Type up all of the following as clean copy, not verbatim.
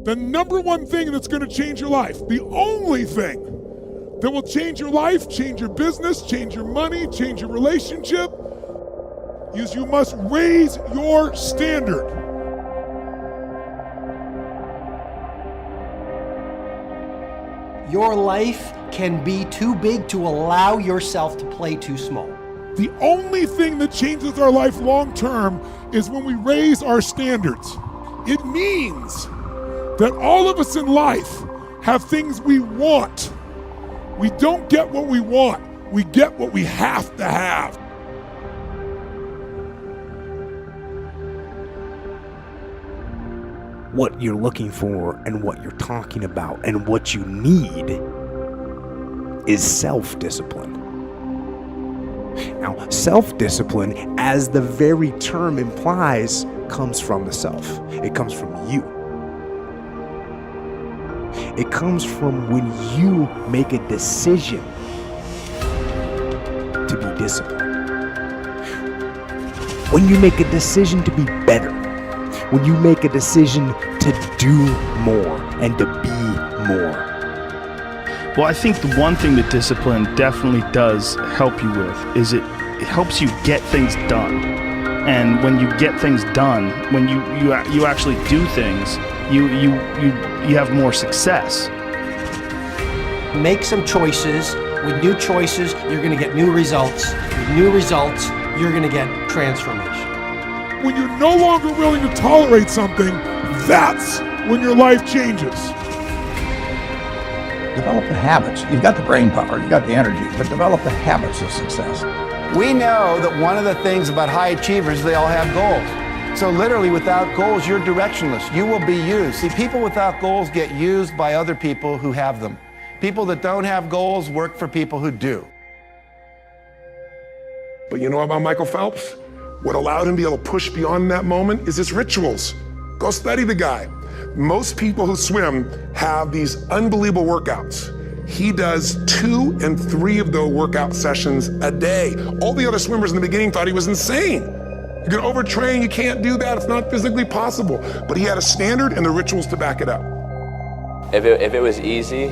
The number one thing that's going to change your life, the only thing that will change your life, change your business, change your money, change your relationship, is you must raise your standard. Your life can be too big to allow yourself to play too small. The only thing that changes our life long term is when we raise our standards. It means that all of us in life have things we want. We don't get what we want, we get what we have to have. What you're looking for and what you're talking about and what you need is self-discipline. Now, self-discipline, as the very term implies, comes from the self. It comes from you. It comes from when you make a decision to be disciplined. When you make a decision to be better. When you make a decision to do more and to be more. Well, I think the one thing that discipline definitely does help you with is it helps you get things done. And when you get things done, when you actually do things, you have more success. Make some choices. With new choices, you're going to get new results. With new results, you're going to get transformation. When you're no longer willing to tolerate something, that's when your life changes. Develop the habits. You've got the brain power, you've got the energy, but develop the habits of success. We know that one of the things about high achievers is they all have goals. So literally without goals, you're directionless. You will be used. See, people without goals get used by other people who have them. People that don't have goals work for people who do. But you know about Michael Phelps? What allowed him to be able to push beyond that moment is his rituals. Go study the guy. Most people who swim have these unbelievable workouts. He does 2 and 3 of those workout sessions a day. All the other swimmers in the beginning thought he was insane. You're gonna overtrain, you can't do that, it's not physically possible. But he had a standard and the rituals to back it up. If it was easy,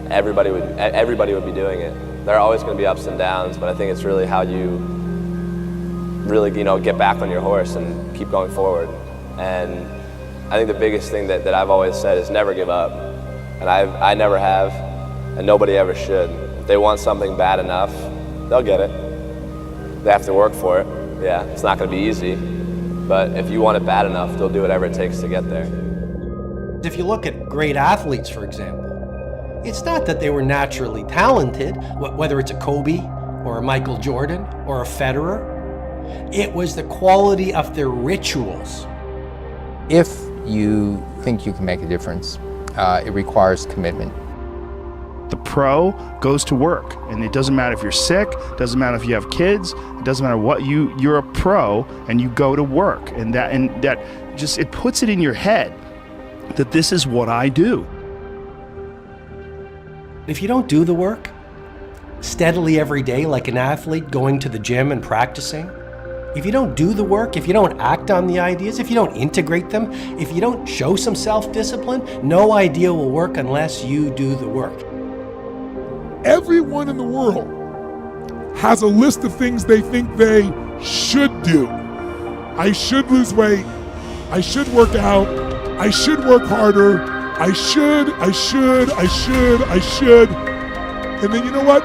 everybody would be doing it. There are always gonna be ups and downs, but I think it's really how you really, get back on your horse and keep going forward. And I think the biggest thing that I've always said is never give up. And I never have, and nobody ever should. If they want something bad enough, they'll get it. They have to work for it. Yeah, it's not gonna be easy, but if you want it bad enough, they'll do whatever it takes to get there. If you look at great athletes, for example, it's not that they were naturally talented, whether it's a Kobe or a Michael Jordan or a Federer. It was the quality of their rituals. If you think you can make a difference, it requires commitment. The pro goes to work, and it doesn't matter if you're sick, doesn't matter if you have kids, it doesn't matter what, you're a pro and you go to work, and that just, it puts it in your head that this is what I do. If you don't do the work steadily every day like an athlete going to the gym and practicing, if you don't do the work, if you don't act on the ideas, if you don't integrate them, if you don't show some self-discipline, no idea will work unless you do the work. Everyone in the world has a list of things they think they should do. I should lose weight. I should work out. I should work harder. I should. And then you know what?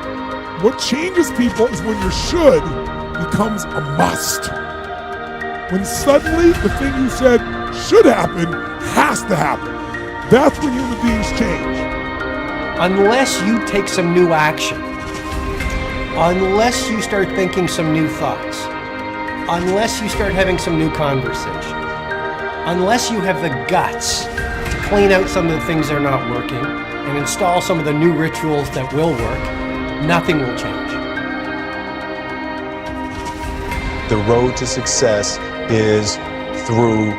What changes people is when your should becomes a must. When suddenly the thing you said should happen has to happen. That's when human beings change. Unless you take some new action, unless you start thinking some new thoughts, unless you start having some new conversation, unless you have the guts to clean out some of the things that are not working and install some of the new rituals that will work, nothing will change. The road to success is through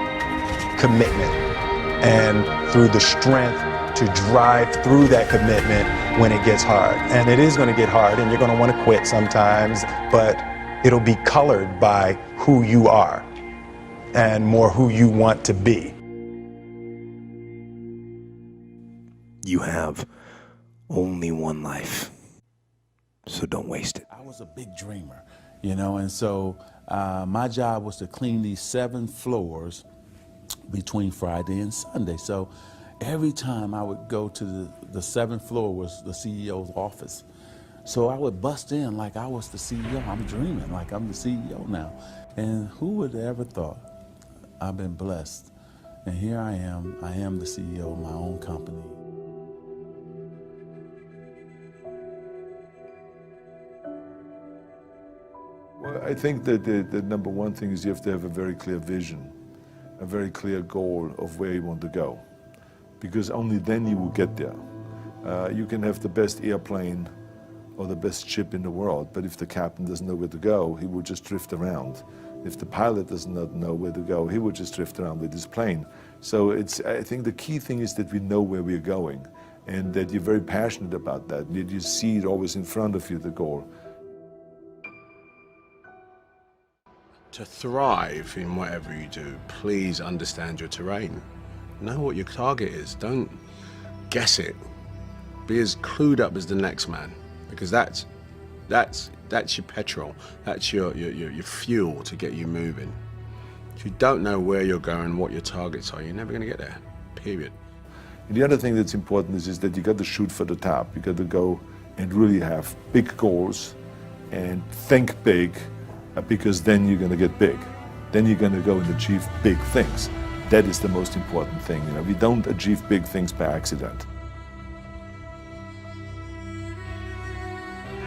commitment and through the strength to drive through that commitment when it gets hard. And it is going to get hard and you're going to want to quit sometimes, but it'll be colored by who you are and more who you want to be. You have only one life, so don't waste it. I was a big dreamer, you know, and so my job was to clean these 7 floors between Friday and Sunday. So every time I would go to the 7th floor was the CEO's office. So I would bust in like I was the CEO. I'm dreaming like I'm the CEO now. And who would have ever thought? I've been blessed. And here I am the CEO of my own company. Well, I think that the number one thing is you have to have a very clear vision, a very clear goal of where you want to go, because only then you will get there. You can have the best airplane or the best ship in the world, but if the captain doesn't know where to go, he will just drift around. If the pilot does not know where to go, he will just drift around with his plane. So I think the key thing is that we know where we're going and that you're very passionate about that, that you see it always in front of you, the goal. To thrive in whatever you do, please understand your terrain. Know what your target is. Don't guess it. Be as clued up as the next man, because that's your petrol. That's your fuel to get you moving. If you don't know where you're going, what your targets are, you're never going to get there. Period. And the other thing that's important is that you got to shoot for the top. You got to go and really have big goals and think big. Because then you're going to get big. Then you're going to go and achieve big things. That is the most important thing. You know, we don't achieve big things by accident.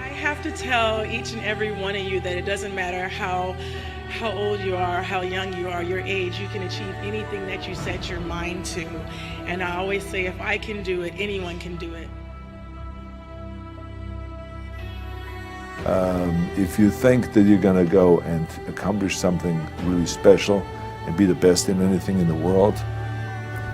I have to tell each and every one of you that it doesn't matter how old you are, how young you are, your age, you can achieve anything that you set your mind to. And I always say, if I can do it, anyone can do it. If you think that you're going to go and accomplish something really special and be the best in anything in the world,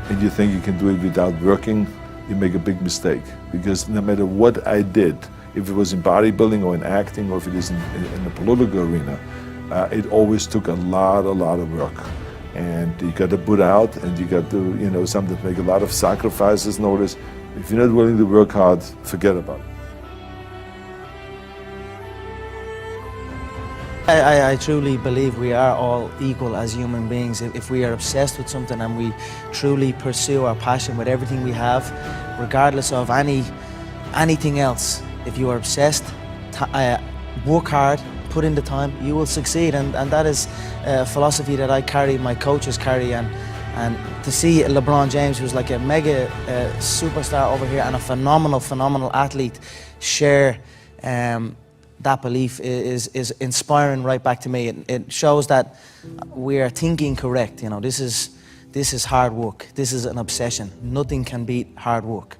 and you think you can do it without working, you make a big mistake. Because no matter what I did, if it was in bodybuilding or in acting or if it is in the political arena, it always took a lot of work. And you got to put out, and you got to, you know, sometimes make a lot of sacrifices. Notice, if you're not willing to work hard, forget about it. I truly believe we are all equal as human beings. If we are obsessed with something and we truly pursue our passion with everything we have, regardless of anything else, if you are obsessed, work hard, put in the time, you will succeed. And that is a philosophy that I carry, my coaches carry. And to see LeBron James, who's like a mega superstar over here and a phenomenal athlete, share that belief is inspiring right back to me. It shows that we are thinking correct. You know, this is hard work. This is an obsession. Nothing can beat hard work.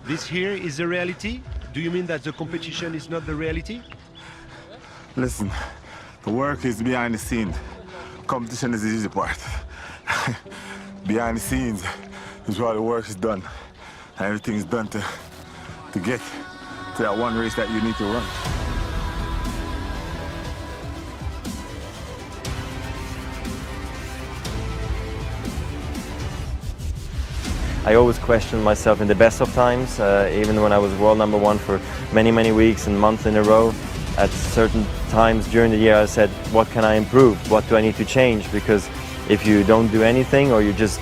This here is the reality? Do you mean that the competition is not the reality? Listen, the work is behind the scenes. Competition is the easy part. Behind the scenes is where the work is done. And everything is done to get to that one race that you need to run. I always questioned myself in the best of times, even when I was world #1 for many weeks and months in a row. At certain times during the year I said, what can I improve? What do I need to change? Because if you don't do anything or you just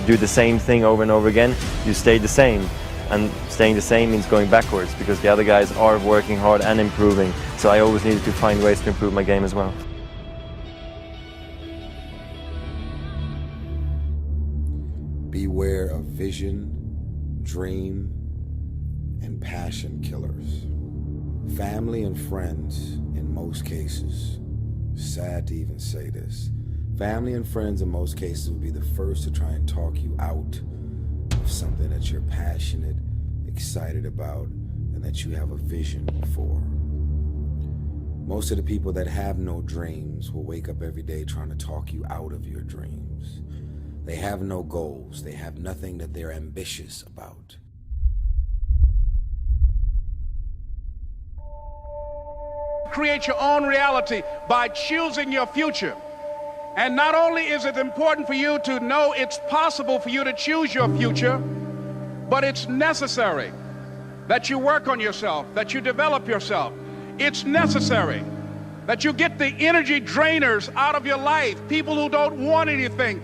do the same thing over and over again, you stay the same. And staying the same means going backwards because the other guys are working hard and improving. So I always needed to find ways to improve my game as well. Beware of vision, dream, and passion killers. Family and friends, in most cases, sad to even say this, family and friends in most cases will be the first to try and talk you out of something that you're passionate, excited about, and that you have a vision for. Most of the people that have no dreams will wake up every day trying to talk you out of your dreams. They have no goals. They have nothing that they're ambitious about. Create your own reality by choosing your future. And not only is it important for you to know it's possible for you to choose your future, but it's necessary that you work on yourself, that you develop yourself. It's necessary that you get the energy drainers out of your life, people who don't want anything.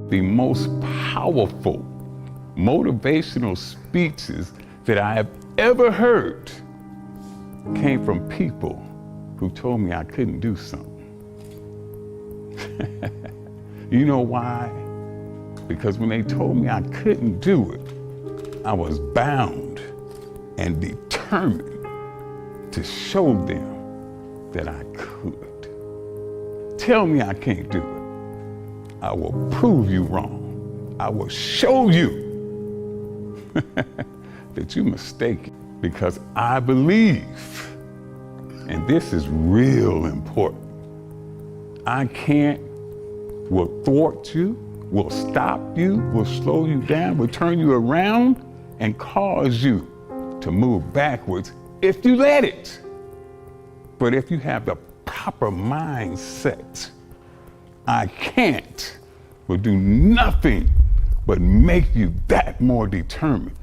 The most powerful motivational speeches that I have ever heard came from people who told me I couldn't do something. You know why? Because when they told me I couldn't do it, I was bound and determined to show them that I could. Tell me I can't do it. I will prove you wrong. I will show you that you're mistaken, because I believe, and this is real important, I can't, will thwart you, will stop you, will slow you down, will turn you around and cause you to move backwards if you let it. But if you have the proper mindset, I can't will do nothing but make you that more determined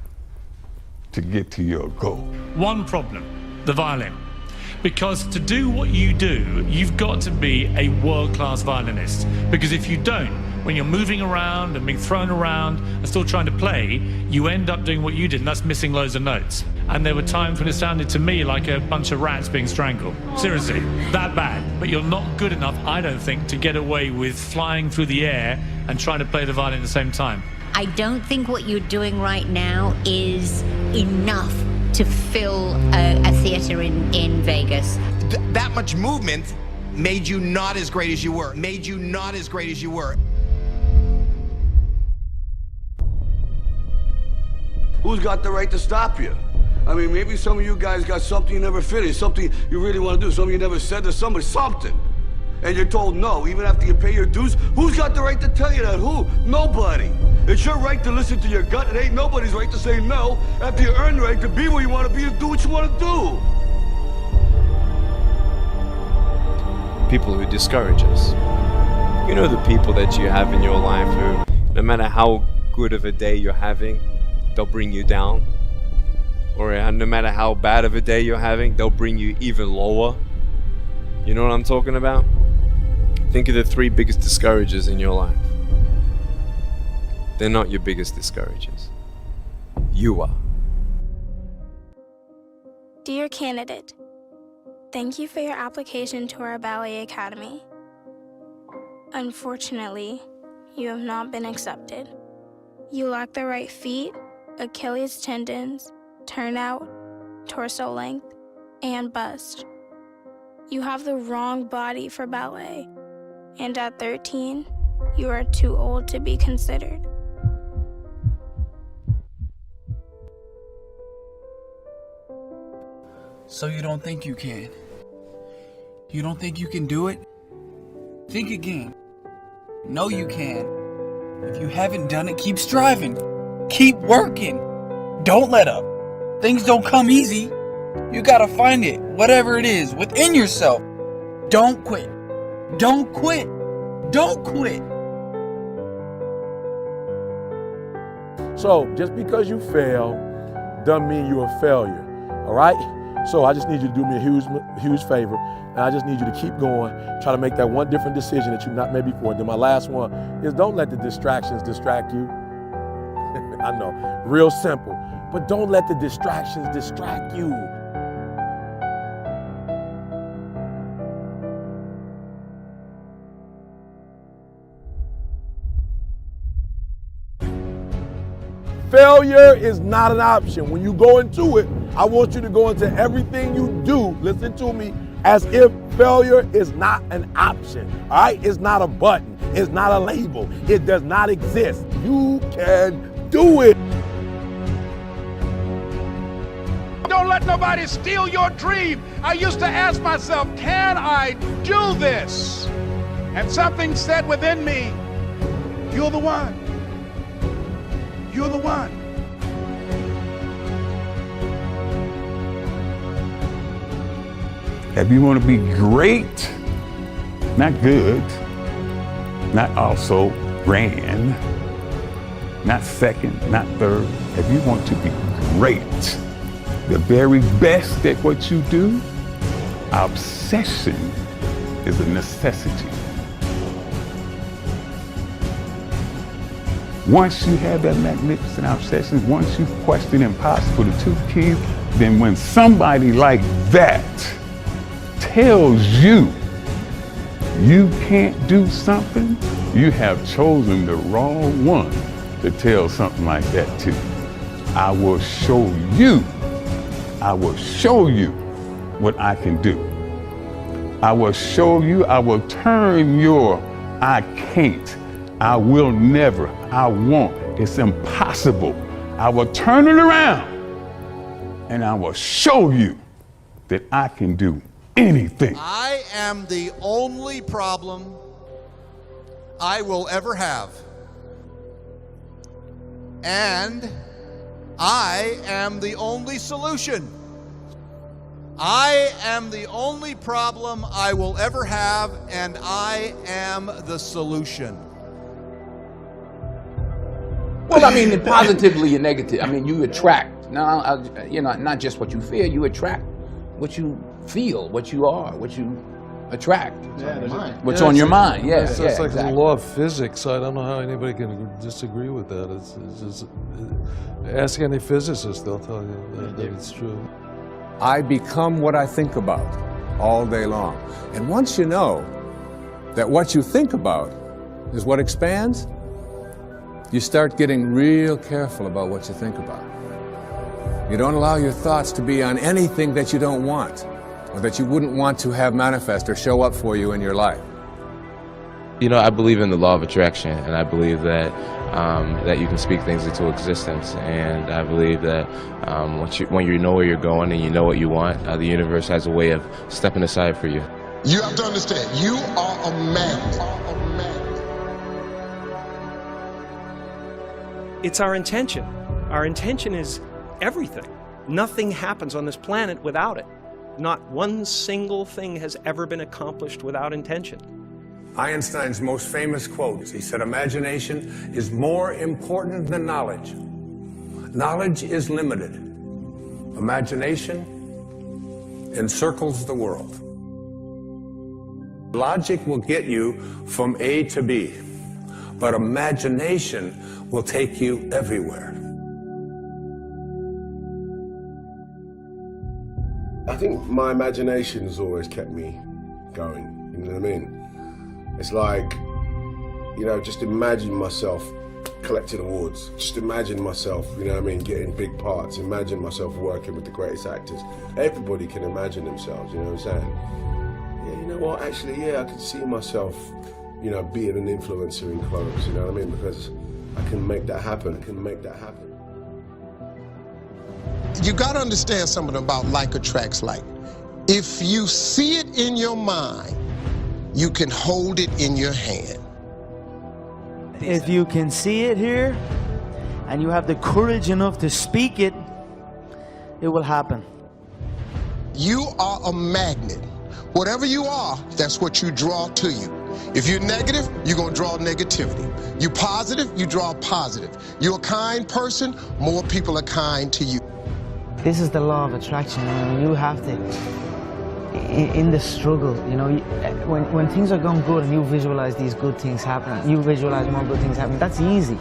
to get to your goal. One problem, the violin. Because to do what you do, you've got to be a world-class violinist. Because if you don't, when you're moving around and being thrown around and still trying to play, you end up doing what you did, and that's missing loads of notes. And there were times when it sounded to me like a bunch of rats being strangled. Seriously, that bad. But you're not good enough, I don't think, to get away with flying through the air and trying to play the violin at the same time. I don't think what you're doing right now is enough to fill a theater in Vegas. That much movement made you not as great as you were. Made you not as great as you were. Who's got the right to stop you? I mean, maybe some of you guys got something you never finished, something you really want to do, something you never said to somebody, something. And you're told no, even after you pay your dues. Who's got the right to tell you that? Who? Nobody. It's your right to listen to your gut. It ain't nobody's right to say no after you earn the right to be where you want to be and do what you want to do. People who discourage us. You know, the people that you have in your life who, no matter how good of a day you're having, they'll bring you down. Or no matter how bad of a day you're having, they'll bring you even lower. You know what I'm talking about? Think of the 3 biggest discouragers in your life. They're not your biggest discouragers. You are. Dear candidate, thank you for your application to our ballet academy. Unfortunately, you have not been accepted. You lack the right feet, Achilles tendons, turnout, torso length, and bust. You have the wrong body for ballet, and at 13, you are too old to be considered. So you don't think you can? You don't think you can do it? Think again. No, you can. If you haven't done it, keep striving. Keep working. Don't let up. Things don't come easy. You gotta find it, whatever it is, within yourself. Don't quit. Don't quit. Don't quit. So just because you fail doesn't mean you're a failure, all right? So I just need you to do me a huge favor, and I just need you to keep going, try to make that one different decision that you've not made before. Then my last one is don't let the distractions distract you. I know, real simple, but don't let the distractions distract you. Failure is not an option. When you go into it, I want you to go into everything you do, listen to me, as if failure is not an option, all right? It's not a button. It's not a label. It does not exist. You can do it. Don't let nobody steal your dream. I used to ask myself, can I do this? And something said within me, you're the one. You're the one. If you want to be great, Not good, not also grand, not second, not third. If you want to be great, the very best at what you do, obsession is a necessity. Once you have that magnificent obsession, once you've questioned impossible to two keys, then when somebody like that tells you you can't do something, you have chosen the wrong one to tell something like that to. I will show you what I can do. I will show you, I will turn your I can't, I will never, I won't, it's impossible. I will turn it around and I will show you that I can do anything. I am the only problem I will ever have. And I am the only solution. I am the only problem I will ever have, and I am the solution. Well, I mean, positively and negative. I mean, you attract. Now, you know, not just what you fear. You attract what you feel, what you are, what you attract. What's on your mind? Yes, It's like exactly. the law of physics. I don't know how anybody can disagree with that. It's just ask any physicist; they'll tell you that it's true. I become what I think about all day long. And once you know that what you think about is what expands, you start getting real careful about what you think about. You don't allow your thoughts to be on anything that you don't want, or that you wouldn't want to have manifest or show up for you in your life. You know, I believe in the law of attraction, and I believe that that you can speak things into existence. And I believe that when you know where you're going and you know what you want, the universe has a way of stepping aside for you. You have to understand, you are a magnet. It's our intention. Our intention is everything. Nothing happens on this planet without it. Not one single thing has ever been accomplished without intention. Einstein's most famous quote, he said, imagination is more important than knowledge. Knowledge is limited. Imagination encircles the world. Logic will get you from A to B, but imagination will take you everywhere. I think my imagination has always kept me going, you know what I mean? It's like, you know, just imagine myself collecting awards. Just imagine myself, you know what I mean, getting big parts. Imagine myself working with the greatest actors. Everybody can imagine themselves, you know what I'm saying? Yeah, you know what, actually, yeah, I can see myself, you know, being an influencer in clothes, you know what I mean? Because I can make that happen, You gotta understand something about like attracts like. If you see it in your mind, you can hold it in your hand. If you can see it here, and you have the courage enough to speak it, it will happen. You are a magnet. Whatever you are, that's what you draw to you. If you're negative, you're gonna draw negativity. You're positive, you draw positive. You're a kind person, more people are kind to you. This is the law of attraction. I mean, you have to, in the struggle, you know, when things are going good and you visualize these good things happening, you visualize more good things happening, that's easy.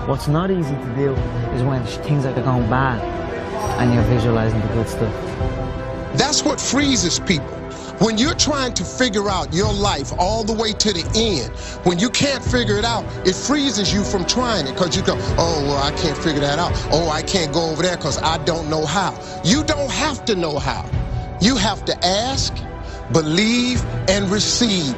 What's not easy to do is when things are going bad and you're visualizing the good stuff. That's what freezes people. When you're trying to figure out your life all the way to the end, when you can't figure it out, it freezes you from trying it because you go, oh, well, I can't figure that out. Oh, I can't go over there because I don't know how. You don't have to know how. You have to ask, believe, and receive.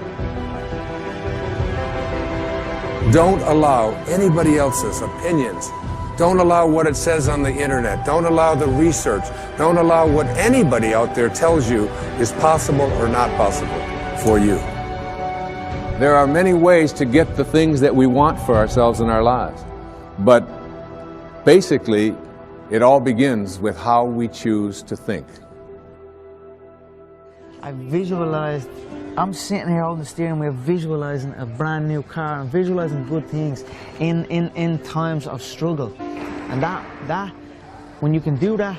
Don't allow anybody else's opinions. Don't allow what it says on the internet. Don't allow the research. Don't allow what anybody out there tells you is possible or not possible for you. There are many ways to get the things that we want for ourselves in our lives. But basically, it all begins with how we choose to think. I visualized I'm sitting here holding the steering wheel, visualizing a brand new car and visualizing good things in times of struggle. And that, when you can do that,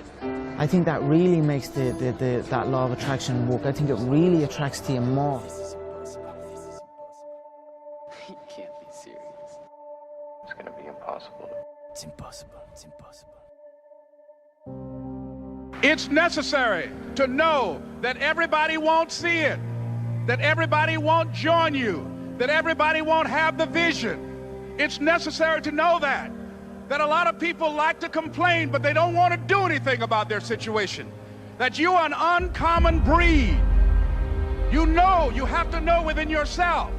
I think that really makes that law of attraction work. I think it really attracts to you more. You can't be serious. It's gonna be impossible. It's impossible. It's impossible. It's necessary to know that everybody won't see it, that everybody won't join you, that everybody won't have the vision. It's necessary to know that a lot of people like to complain, but they don't want to do anything about their situation, that you are an uncommon breed. You have to know within yourself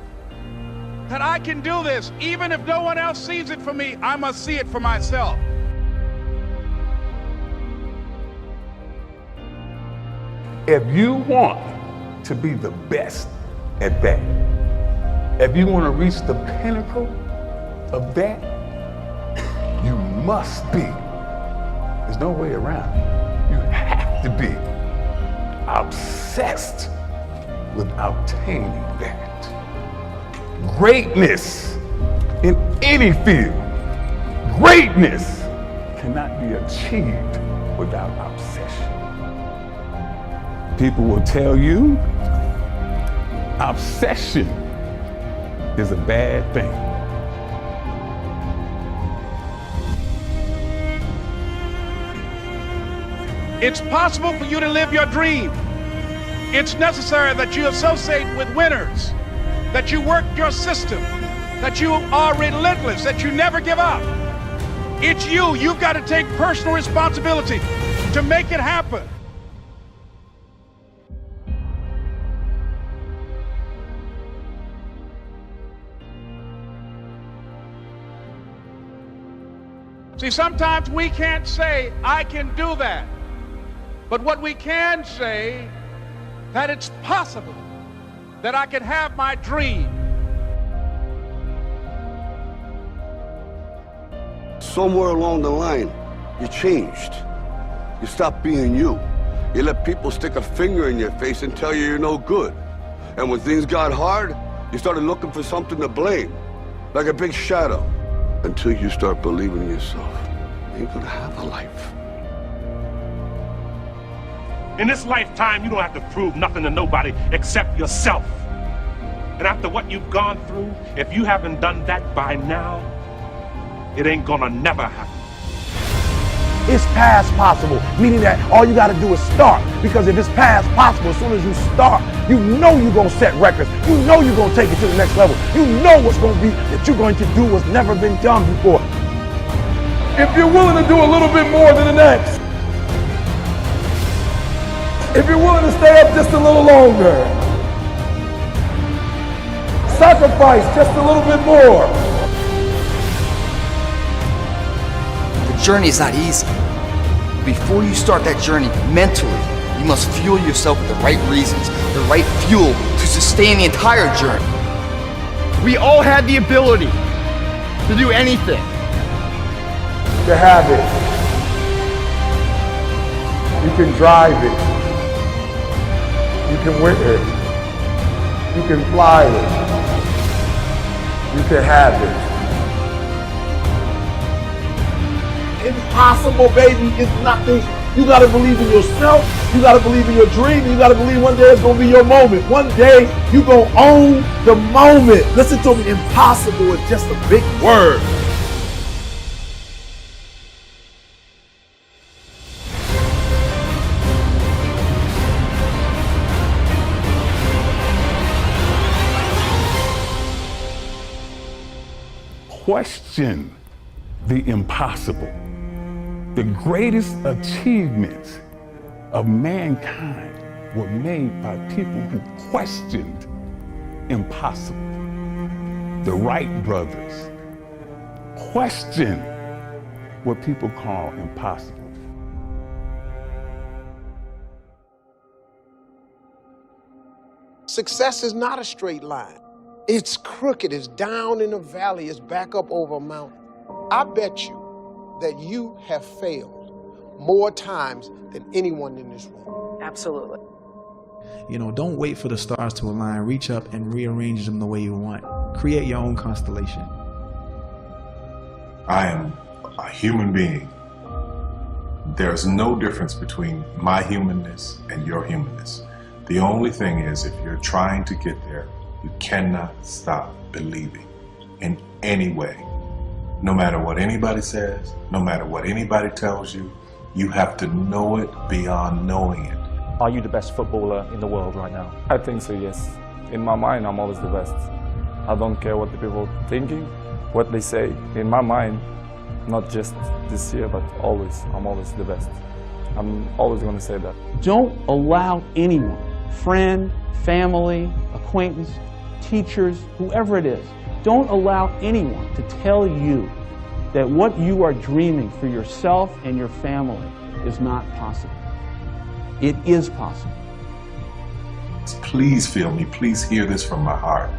that I can do this. Even if no one else sees it for me, I must see it for myself. If you want to be the best at that, if you want to reach the pinnacle of that, you must be. There's no way around it. You have to be obsessed with obtaining that. Greatness in any field, greatness cannot be achieved without obsession. People will tell you obsession is a bad thing. It's possible for you to live your dream. It's necessary that you associate with winners, that you work your system, that you are relentless, that you never give up. It's you. You've got to take personal responsibility to make it happen. See, sometimes we can't say, I can do that. But what we can say, that it's possible that I can have my dream. Somewhere along the line, you changed. You stopped being you. You let people stick a finger in your face and tell you you're no good. And when things got hard, you started looking for something to blame, like a big shadow. Until you start believing in yourself, you ain't gonna have a life. In this lifetime, you don't have to prove nothing to nobody except yourself. And after what you've gone through, if you haven't done that by now, it ain't gonna never happen. It's past possible, meaning that all you gotta do is start. Because if it's past possible, as soon as you start, you know you're gonna set records. You know you're gonna take it to the next level. You know what's gonna be that you're going to do what's never been done before. If you're willing to do a little bit more than the next, if you're willing to stay up just a little longer, sacrifice just a little bit more. The journey is not easy. Before you start that journey mentally, you must fuel yourself with the right reasons, the right fuel to sustain the entire journey. We all have the ability to do anything. To have it. You can drive it. You can win it. You can fly it. You can have it. Impossible, baby, is nothing. You gotta believe in yourself. You gotta believe in your dream. You gotta believe one day it's gonna be your moment. One day you gonna own the moment. Listen to me, impossible is just a big word. Question the impossible. The greatest achievements of mankind were made by people who questioned impossible. The Wright brothers questioned what people call impossible. Success is not a straight line. It's crooked, it's down in a valley, it's back up over a mountain. I bet you that you have failed more times than anyone in this room. Absolutely. You know, don't wait for the stars to align. Reach up and rearrange them the way you want. Create your own constellation. I am a human being. There's no difference between my humanness and your humanness. The only thing is, if you're trying to get there, you cannot stop believing in any way. No matter what anybody says, no matter what anybody tells you, you have to know it beyond knowing it. Are you the best footballer in the world right now? I think so, yes. In my mind, I'm always the best. I don't care what the people are thinking, what they say. In my mind, not just this year, but always, I'm always the best. I'm always going to say that. Don't allow anyone, friend, family, acquaintance, teachers, whoever it is, don't allow anyone to tell you that what you are dreaming for yourself and your family is not possible. It is possible. Please feel me, please hear this from my heart.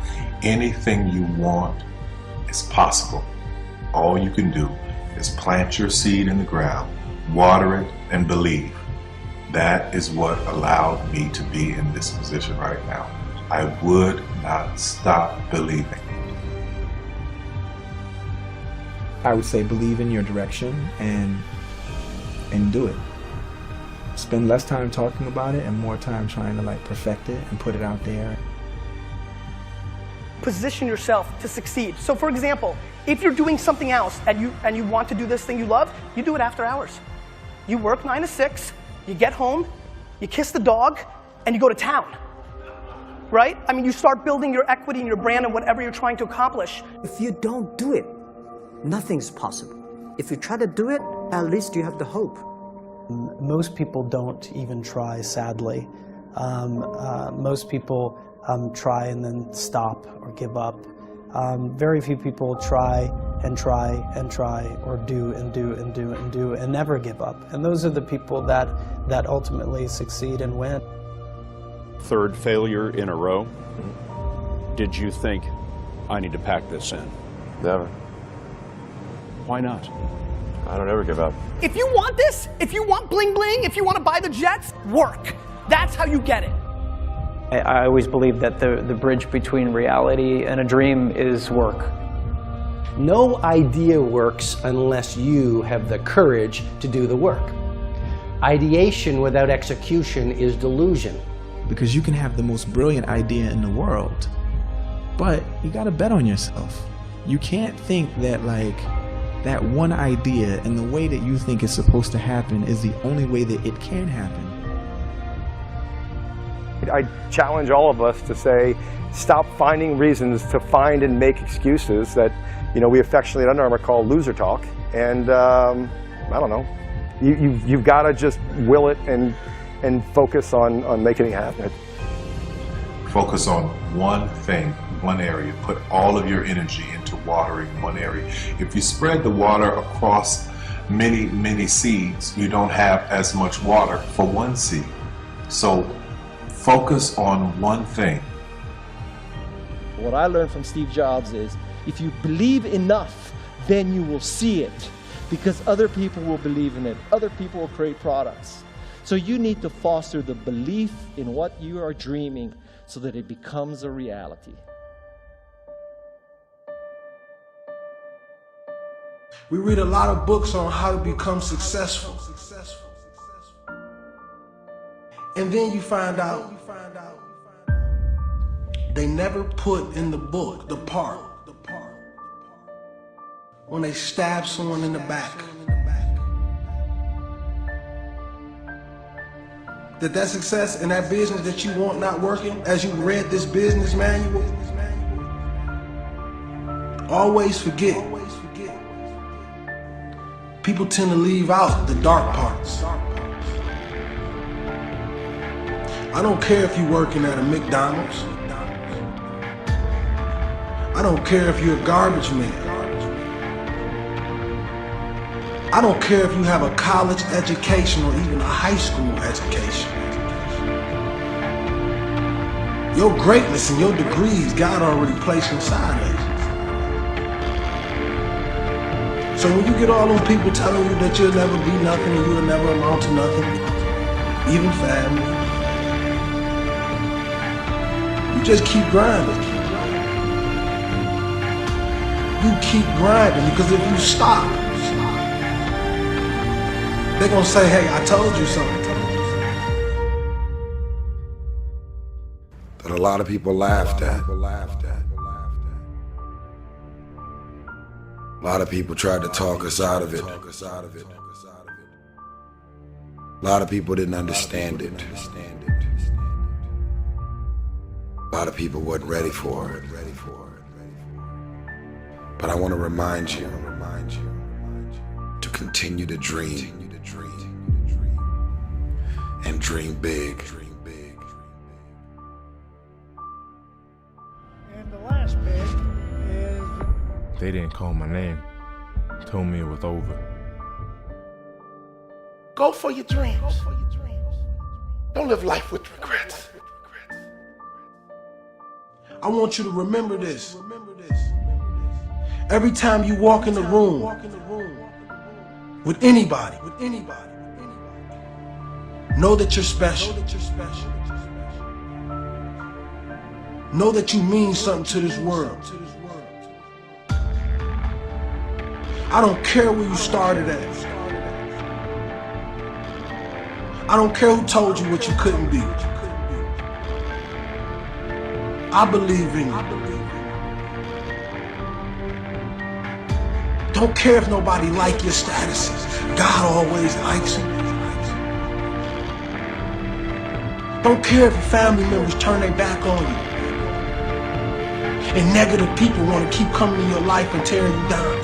Anything you want is possible. All you can do is plant your seed in the ground, water it, and believe. That is what allowed me to be in this position right now. I would not stop believing. I would say believe in your direction and do it. Spend less time talking about it and more time trying to like perfect it and put it out there. Position yourself to succeed. So for example, if you're doing something else and you want to do this thing you love, you do it after hours. You work 9 to 6, you get home, you kiss the dog, and you go to town. Right? I mean, you start building your equity and your brand and whatever you're trying to accomplish. If you don't do it, nothing's possible. If you try to do it, at least you have the hope. Most people don't even try, sadly. Most people try and then stop or give up. Very few people try and try and try, or do and do and do and do and never give up. And those are the people that ultimately succeed and win. Third failure in a row. Did you think, I need to pack this in? Never. Why not? I don't ever give up. If you want this, if you want bling bling, if you want to buy the jets, work. That's how you get it. I always believe that the bridge between reality and a dream is work. No idea works unless you have the courage to do the work. Ideation without execution is delusion. Because you can have the most brilliant idea in the world, but you gotta bet on yourself. You can't think that like that one idea and the way that you think it's supposed to happen is the only way that it can happen. I challenge all of us to say, stop finding reasons to find and make excuses that, you know, we affectionately at Under Armour call loser talk. And I don't know, you've got to just will it and focus on making it happen. Focus on one thing, one area. Put all of your energy into watering one area. If you spread the water across many, many seeds, you don't have as much water for one seed. So focus on one thing. What I learned from Steve Jobs is, if you believe enough, then you will see it, because other people will believe in it. Other people will create products. So you need to foster the belief in what you are dreaming so that it becomes a reality. We read a lot of books on how to become successful. And then you find out they never put in the book the part when they stab someone in the back. That success and that business that you want not working, as you read this business manual, always forget. People tend to leave out the dark parts. I don't care if you're working at a McDonald's. I don't care if you're a garbage man. I don't care if you have a college education or even a high school education. Your greatness and your degrees, God already placed inside of you. So when you get all those people telling you that you'll never be nothing and you'll never amount to nothing, even family, You just keep grinding. You keep grinding, because if you stop, they're gonna say, hey, I told you something. That a lot of people laughed at. A lot of people tried to talk us out of it. A lot of people didn't understand it. A lot of people wasn't ready for it. But I want to remind you to continue to dream and dream big. And the last bit is... They didn't call my name. Told me it was over. Go for your dreams. Don't live life with regrets. I want you to remember this. Every time you walk in the room with anybody, know that you're special. Know that you mean something to this world. I don't care where you started at. I don't care who told you what you couldn't be. I believe in you. Don't care if nobody like your statuses. God always likes you. Don't care if your family members turn their back on you. And negative people want to keep coming in your life and tearing you down.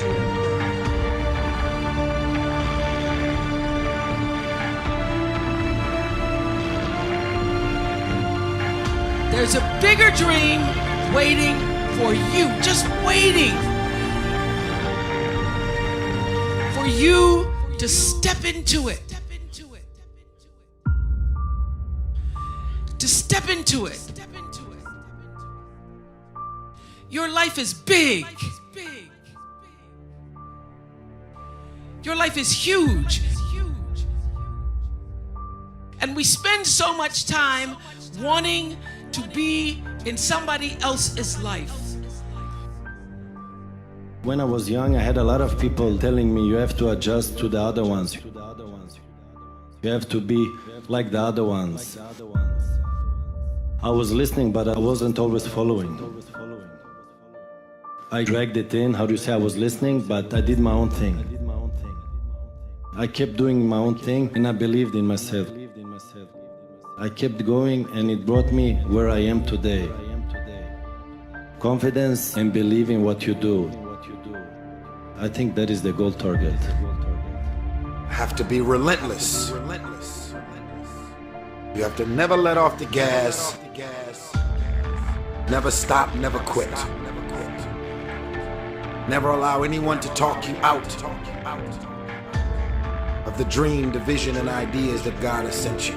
There's a bigger dream waiting for you, just waiting for you to step into it. To step into it. Your life is big. Your life is huge. And we spend so much time wanting to be in somebody else's life. When I was young, I had a lot of people telling me you have to adjust to the other ones. You have to be like the other ones. I was listening, but I wasn't always following. I dragged it in, how do you say, I was listening, but I did my own thing. I kept doing my own thing and I believed in myself. I kept going and it brought me where I am today. Confidence and believe in what you do. I think that is the goal target. Have to be relentless. You have to never let off the gas. Never stop, never quit. Never allow anyone to talk you out of the dream, the vision, and ideas that God has sent you.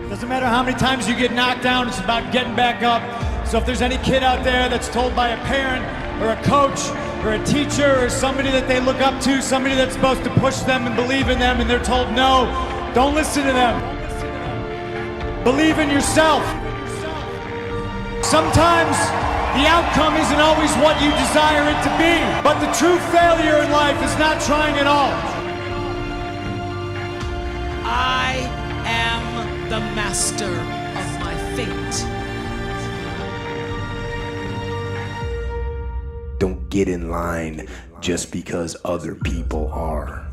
Doesn't matter how many times you get knocked down, it's about getting back up. So if there's any kid out there that's told by a parent or a coach or a teacher or somebody that they look up to, somebody that's supposed to push them and believe in them, and they're told no, don't listen to them. Believe in yourself. Sometimes the outcome isn't always what you desire it to be, but the true failure in life is not trying at all. I am the master of my fate. Don't get in line just because other people are.